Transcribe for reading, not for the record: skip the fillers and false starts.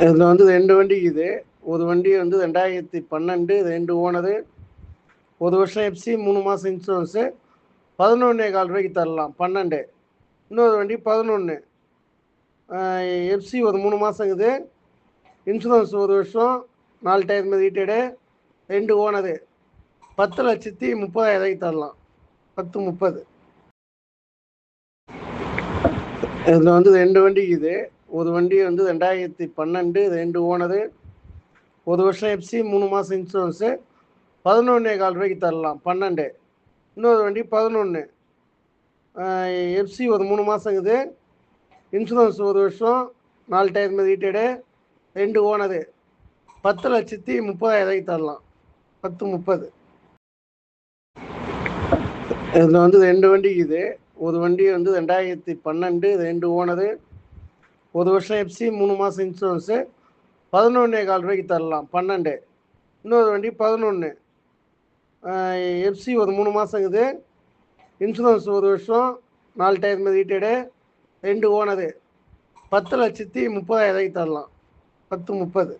இதில் வந்து 2 வண்டி இது. ஒரு வண்டி வந்து 2012 2 ஓனரு, 1 வருஷம் எஃப்சி, 3 மாதம் இன்சூரன்ஸு, 11,15 ரூபாய்க்கு தரலாம். 12. இன்னொரு வண்டி 11, எஃப்சி ஒரு 3 மாதம் இருக்குது, இன்சூரன்ஸ் 1 வருஷம், 4 டயர் மீட்டடு, 2 ஓனரு, 10,30,000 ரூபாய்க்கு தரலாம். 10,30. இதில் வந்து 2 வண்டி இது. ஒரு வண்டி வந்து 2012 2 ஓனரு, 1 வருஷம் எஃப்சி, 3 மாதம் இன்சூரன்ஸு, 11,15 ரூபாய்க்கு தரலாம். 12. இன்னொரு வண்டி 11, எஃப்சி ஒரு 3 மாதம் இருக்குது, இன்சூரன்ஸ் 1 வருஷம், 4 டயர் மீட்டடு, 2 ஓனரு, 10,30,000 ரூபாய்க்கு தரலாம். 10,30. இதில் வந்து 2 வண்டி இது. ஒரு வண்டி வந்து 2012 2 ஓனரு, 1 வருஷம் எஃப்சி, 3 மாதம் இன்சூரன்ஸு, 11,15 ரூபாய்க்கு தரலாம். 12. இன்னொரு வண்டி 11, எஃப்சி ஒரு 3 மாதம் இருக்குது, இன்சூரன்ஸ் 1 வருஷம், 4 டயர் மீட்டடு, 2 ஓனரு, 10,30,000 ரூபாய்க்கு தரலாம். 10,30.